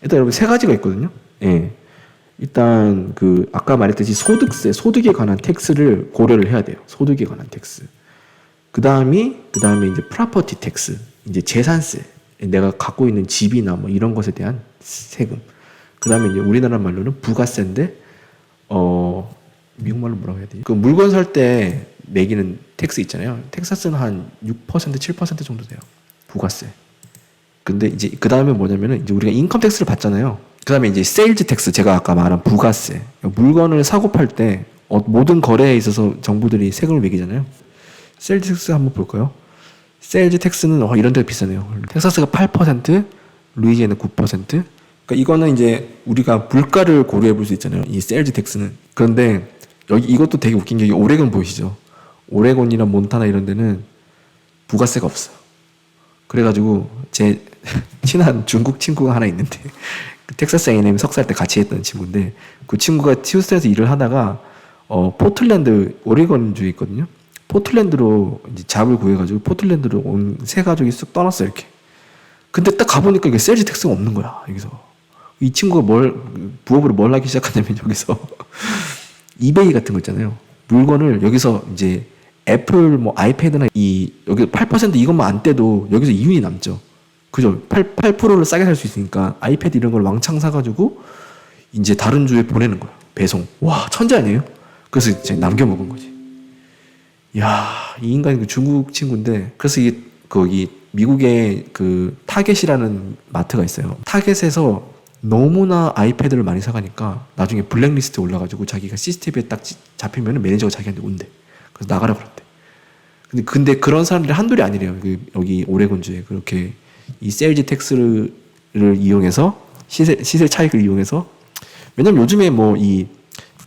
일단 여러분 세 가지가 있거든요. 예. 일단 그 아까 말했듯이 소득세, 소득에 관한 텍스를 고려를 해야 돼요. 소득에 관한 텍스. 그다음에 이제 프로퍼티 텍스, 이제 재산세. 내가 갖고 있는 집이나 뭐 이런 것에 대한 세금. 그다음에 이제 우리나라 말로는 부가세인데 미국 말로 뭐라고 해야 되지? 그 물건 살 때 매기는 텍스 있잖아요. 텍사스는 한 6%, 7% 정도 돼요. 부가세. 근데 이제 그 다음에 뭐냐면은 이제 우리가 인컴 텍스를 받잖아요. 그 다음에 이제 세일즈 텍스, 제가 아까 말한 부가세. 물건을 사고 팔 때 모든 거래에 있어서 정부들이 세금을 매기잖아요. 세일즈 텍스 한번 볼까요? 세일즈 텍스는 이런 데가 비싸네요. 텍사스가 8%, 루이지애나 9%. 그러니까 이거는 이제 우리가 물가를 고려해 볼 수 있잖아요. 이 세일즈 텍스는. 그런데 여기 이것도 되게 웃긴 게 오레곤 보이시죠? 오레곤이나 몬타나 이런 데는 부가세가 없어. 그래가지고 제 친한 중국 친구가 하나 있는데 텍사스 A&M 석사할 때 같이 했던 친구인데 그 친구가 휴스턴에서 일을 하다가 포틀랜드 오레곤주에 있거든요. 포틀랜드로 이제 잡을 구해가지고 포틀랜드로 온 세 가족이 쑥 떠났어 이렇게. 근데 딱 가보니까 이게 세일즈 텍스가 없는 거야 여기서. 이 친구가 부업으로 뭘 하기 시작하냐면 여기서 이베이 같은 거 있잖아요. 물건을 여기서 이제 애플 뭐 아이패드나 여기 8% 이것만 안 떼도 여기서 이윤이 남죠. 그죠? 8%를 싸게 살 수 있으니까 아이패드 이런 걸 왕창 사가지고 이제 다른 주에 보내는 거야. 배송. 와, 천재 아니에요? 그래서 이제 남겨 먹은 거지. 야, 이 인간이 그 중국 친구인데, 그래서 이게 거기 미국에 그 타겟이라는 마트가 있어요. 타겟에서 너무나 아이패드를 많이 사가니까 나중에 블랙리스트에 올라가지고 자기가 시스템에 딱 잡히면 매니저가 자기한테 온대. 그래서 나가라 그랬대. 근데 그런 사람들이 한둘이 아니래요. 여기 오레곤주에 그렇게 이 세일즈 텍스를 이용해서 시세 차익을 이용해서. 왜냐면 요즘에 뭐 이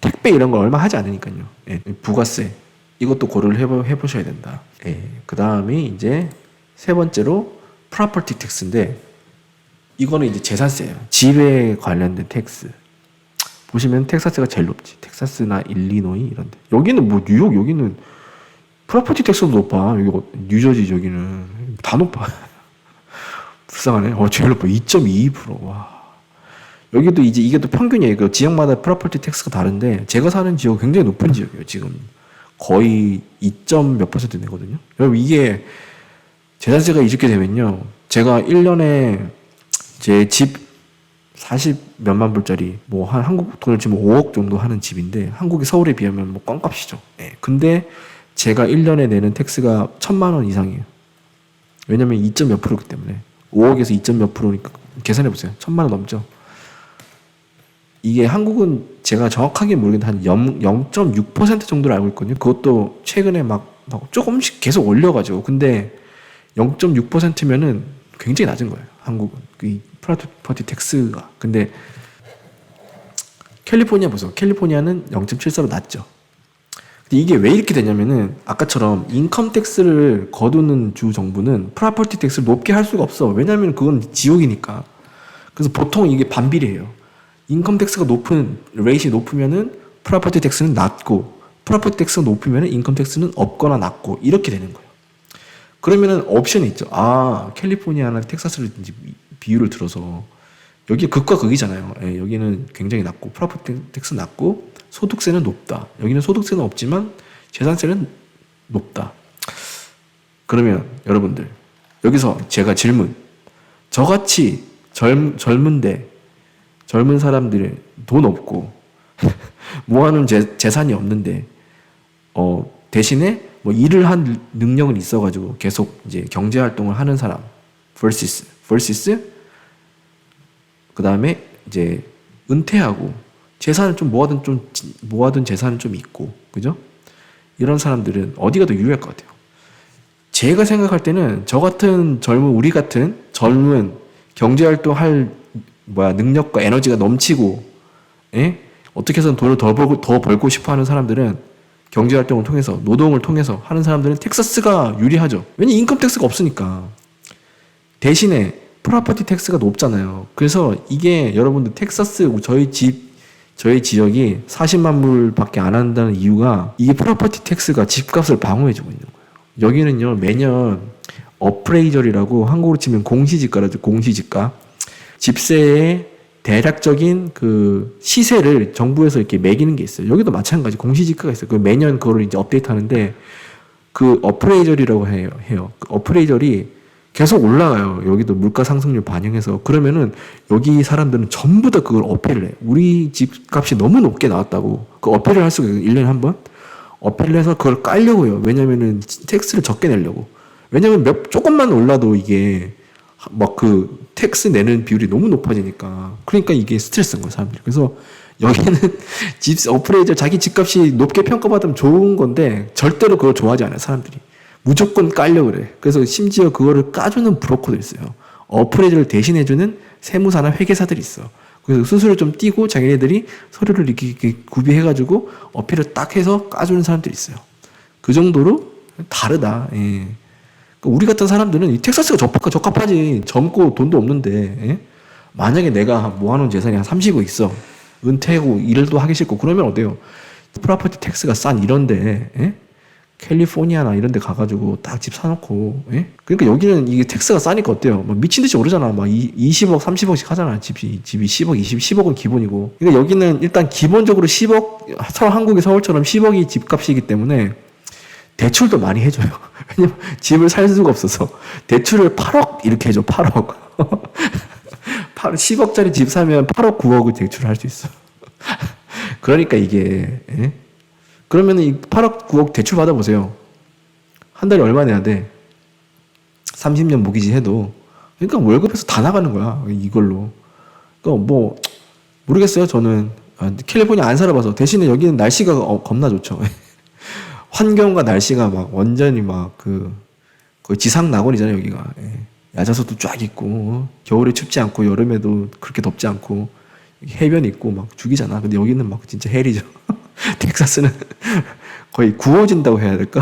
택배 이런 걸 얼마 하지 않으니까요. 예, 부가세 이것도 고려를 해보셔야 된다. 예, 그 다음에 이제 세 번째로 프로퍼티 텍스인데 이거는 이제 재산세예요. 집에 관련된 텍스. 보시면 텍사스가 제일 높지. 텍사스나 일리노이 이런데. 여기는 뭐 뉴욕 여기는 프로퍼티 텍스도 높아. 여기 뉴저지 저기는 다 높아. 불쌍하네. 제일 높아. 2.22%. 와. 여기도 이제 이게 또 평균이에요. 그 지역마다 프로퍼티 텍스가 다른데 제가 사는 지역 굉장히 높은 지역이에요. 지금 거의 2점 몇 % 내거든요. 여러분 이게 재산세가 이렇게 되면요. 제가 1년에 제 집 40 몇만 불짜리 뭐 한 한국 돈을 치면 5억 정도 하는 집인데 한국이 서울에 비하면 뭐 껌값이죠. 예. 근데 제가 1년에 내는 텍스가 1,000만 원 이상이에요. 왜냐면 2점 몇 %기 때문에 5억에서 2점 몇 %니까 계산해 보세요. 1,000만 원 넘죠. 이게 한국은 제가 정확하게 모르겠는데 한 0.6% 정도를 알고 있거든요. 그것도 최근에 막 조금씩 계속 올려가지고. 근데 0.6%면은 굉장히 낮은 거예요. 한국은. 그 프로퍼티 텍스가. 근데 캘리포니아 보세요. 캘리포니아는 0.74로 낮죠. 근데 이게 왜 이렇게 되냐면은 아까처럼 인컴 텍스를 거두는 주 정부는 프로퍼티 텍스를 높게 할 수가 없어. 왜냐면 그건 지옥이니까. 그래서 보통 이게 반비례해요. 인컴 텍스가 레이시 높으면은 프로퍼티 텍스는 낮고, 프로퍼티 텍스가 높으면은 인컴 텍스는 없거나 낮고, 이렇게 되는 거예요. 그러면은 옵션이 있죠. 캘리포니아나 텍사스를 이제 비율을 들어서, 여기 극과 극이잖아요. 예, 여기는 굉장히 낮고, 프로퍼티 텍스 낮고, 소득세는 높다. 여기는 소득세는 없지만, 재산세는 높다. 그러면 여러분들, 여기서 제가 질문. 저같이 젊은 사람들이 돈 없고 모아놓은 재산이 없는데 대신에 뭐 일을 한 능력은 있어가지고 계속 이제 경제 활동을 하는 사람 vs 그 다음에 이제 은퇴하고 재산을 좀 모아둔 재산은 좀 있고, 그죠? 이런 사람들은 어디가 더 유리할 것 같아요? 제가 생각할 때는 우리 같은 젊은 경제 활동할 능력과 에너지가 넘치고, 예? 어떻게 해서든 돈을 더 벌고 싶어 하는 사람들은 경제활동을 통해서, 노동을 통해서 하는 사람들은 텍사스가 유리하죠. 왜냐면 인컴 텍스가 없으니까. 대신에 프로퍼티 텍스가 높잖아요. 그래서 이게 여러분들 텍사스, 저희 지역이 40만 불밖에 안 한다는 이유가 이게 프로퍼티 텍스가 집값을 방어해주고 있는 거예요. 여기는요, 매년 어프레이저리라고 한국으로 치면 공시지가라죠. 공시지가. 집세의 대략적인 그 시세를 정부에서 이렇게 매기는 게 있어요. 여기도 마찬가지 공시지가가 있어요. 그 매년 그거를 이제 업데이트하는데 그 어프레이저리라고 해요. 그 어프레이저리 계속 올라가요. 여기도 물가 상승률 반영해서. 그러면은 여기 사람들은 전부 다 그걸 어필을 해요. 우리 집값이 너무 높게 나왔다고. 그 어필을 할 수가 있어요. 1년에 한 번. 어필을 해서 그걸 깔려고요. 왜냐면은 텍스를 적게 내려고. 왜냐면 조금만 올라도 이게 막 그 텍스 내는 비율이 너무 높아지니까. 그러니까 이게 스트레스인 거예요, 사람들이. 그래서 여기는 집 어프레이저 자기 집값이 높게 평가받으면 좋은 건데 절대로 그걸 좋아하지 않아요, 사람들이. 무조건 깔려고 그래. 그래서 심지어 그거를 까주는 브로커도 있어요. 어프레이저를 대신해주는 세무사나 회계사들이 있어. 그래서 수수료 좀 띄고 자기네들이 서류를 이렇게 구비해가지고 어필을 딱 해서 까주는 사람들이 있어요. 그 정도로 다르다. 예. 우리 같은 사람들은 이 텍사스가 적합하지. 젊고 돈도 없는데, 예? 만약에 내가 모아놓은 재산이 한 30억 있어. 은퇴하고 일도 하기 싫고, 그러면 어때요? 프로퍼티 텍스가 싼 이런데, 예? 캘리포니아나 이런 데 가가지고 딱 집 사놓고, 예? 그러니까 여기는 이게 텍스가 싸니까 어때요? 막 미친 듯이 오르잖아. 막 20억, 30억씩 하잖아. 집이 10억, 10억은 기본이고. 그러니까 여기는 일단 기본적으로 10억, 한국의 서울처럼 10억이 집값이기 때문에 대출도 많이 해줘요. 왜냐면 집을 살 수가 없어서. 대출을 8억 이렇게 해줘. 8억. 10억짜리 집 사면 8억, 9억을 대출을 할 수 있어. 그러니까 이게, 예? 그러면 이 8억, 9억 대출 받아보세요. 한 달에 얼마 내야 돼? 30년 모기지 해도. 그러니까 월급에서 다 나가는 거야. 이걸로. 그러니까 뭐, 모르겠어요. 저는. 캘리포니아 안 살아봐서. 대신에 여기는 날씨가 겁나 좋죠. 환경과 날씨가 막 완전히 막 거의 지상 낙원이잖아요, 여기가. 예. 야자수도 쫙 있고, 겨울에 춥지 않고, 여름에도 그렇게 덥지 않고, 해변 있고 막 죽이잖아. 근데 여기는 막 진짜 헬이죠. 텍사스는 거의 구워진다고 해야 될까?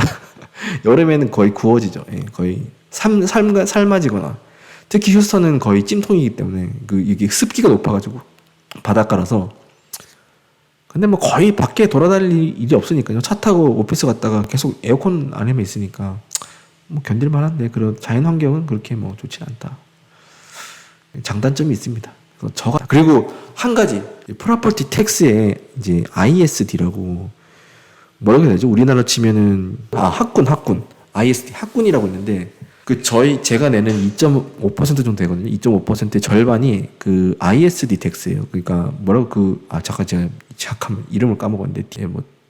여름에는 거의 구워지죠. 예. 거의 삶아지거나. 특히 휴스턴은 거의 찜통이기 때문에, 이게 습기가 높아가지고, 바닷가라서. 근데 뭐 거의 밖에 돌아다닐 일이 없으니까요. 차 타고 오피스 갔다가 계속 에어컨 안에만 있으니까 뭐 견딜만 한데, 그런 자연 환경은 그렇게 뭐 좋진 않다. 장단점이 있습니다. 그리고 한 가지, 프로퍼티 텍스에 이제 ISD라고, 뭐라고 해야 되죠? 우리나라 치면은, 학군. ISD, 학군이라고 있는데, 제가 내는 2.5% 정도 되거든요. 2.5%의 절반이 그 ISD 텍스예요. 그러니까 잠깐만 이름을 까먹었는데,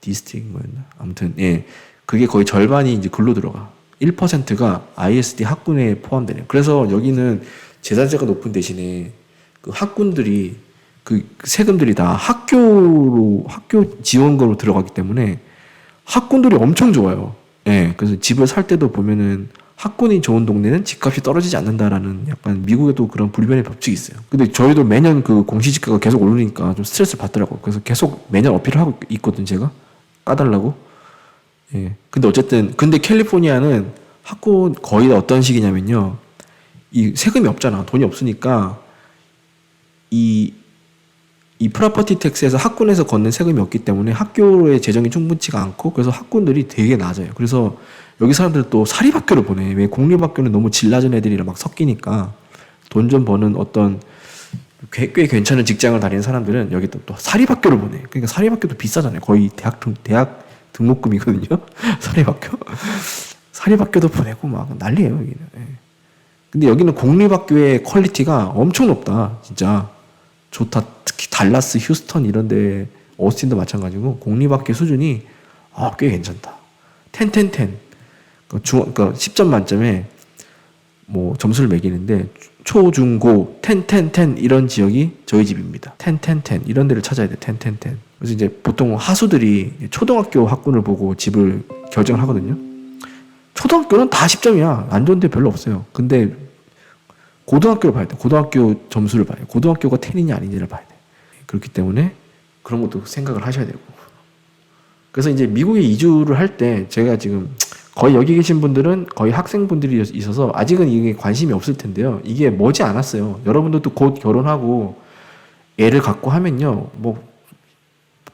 디스트릭 뭐였나? 아무튼, 예. 그게 거의 절반이 이제 글로 들어가. 1%가 ISD 학군에 포함되네요. 그래서 여기는 재산세가 높은 대신에 그 학군들이, 그 세금들이 다 학교 지원금으로 들어가기 때문에 학군들이 엄청 좋아요. 예. 그래서 집을 살 때도 보면은 학군이 좋은 동네는 집값이 떨어지지 않는다라는, 약간 미국에도 그런 불변의 법칙이 있어요. 근데 저희도 매년 그 공시지가가 계속 오르니까 좀 스트레스 받더라고요. 그래서 계속 매년 어필을 하고 있거든, 제가. 까달라고. 예. 근데 캘리포니아는 학군 거의 다 어떤 식이냐면요. 이 세금이 없잖아. 돈이 없으니까 이 프로퍼티 텍스에서 학군에서 걷는 세금이 없기 때문에 학교의 재정이 충분치가 않고, 그래서 학군들이 되게 낮아요. 그래서 여기 사람들 또 사립학교를 보내. 왜 공립학교는 너무 질 낮은 애들이랑 막 섞이니까 돈 좀 버는 어떤 꽤 괜찮은 직장을 다니는 사람들은 여기 또 사립학교를 보내. 그러니까 사립학교도 비싸잖아요. 거의 대학 등록금이거든요. 사립학교도 보내고 막 난리예요, 여기는. 예. 근데 여기는 공립학교의 퀄리티가 엄청 높다. 진짜 좋다. 특히 달라스, 휴스턴 이런데, 오스틴도 마찬가지고 공립학교 수준이 꽤 괜찮다. 10. 그러니까 10점 만점에 뭐 점수를 매기는데, 초, 중, 고 10 이런 지역이 저희 집입니다. 10 이런 데를 찾아야 돼. 10. 그래서 이제 보통 하수들이 초등학교 학군을 보고 집을 결정을 하거든요. 초등학교는 다 10점이야. 안 좋은 데 별로 없어요. 근데 고등학교를 봐야 돼. 고등학교 점수를 봐야 돼. 고등학교가 10이냐 아니냐를 봐야 돼. 그렇기 때문에 그런 것도 생각을 하셔야 되고. 그래서 이제 미국에 이주를 할 때, 제가 지금 거의 여기 계신 분들은 거의 학생분들이 있어서 아직은 이게 관심이 없을 텐데요. 이게 머지 않았어요. 여러분들도 곧 결혼하고 애를 갖고 하면요, 뭐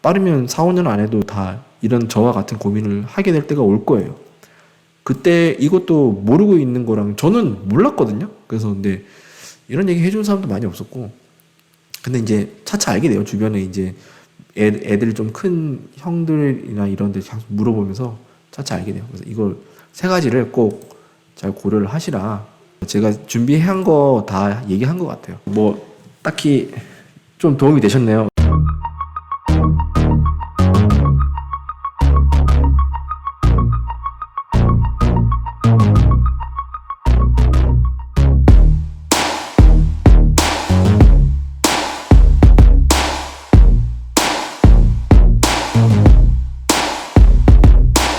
빠르면 4, 5년 안에도 다 이런 저와 같은 고민을 하게 될 때가 올 거예요. 그때 이것도 모르고 있는 거랑 저는 몰랐거든요. 그래서 근데 이런 얘기 해주는 사람도 많이 없었고, 근데 이제 차차 알게 돼요. 주변에 이제 애들 좀 큰 형들이나 이런 데 계속 물어보면서 차차 알게 돼요. 그래서 이걸 세 가지를 꼭 잘 고려를 하시라. 제가 준비한 거 다 얘기한 것 같아요. 뭐 딱히 좀 도움이 되셨네요.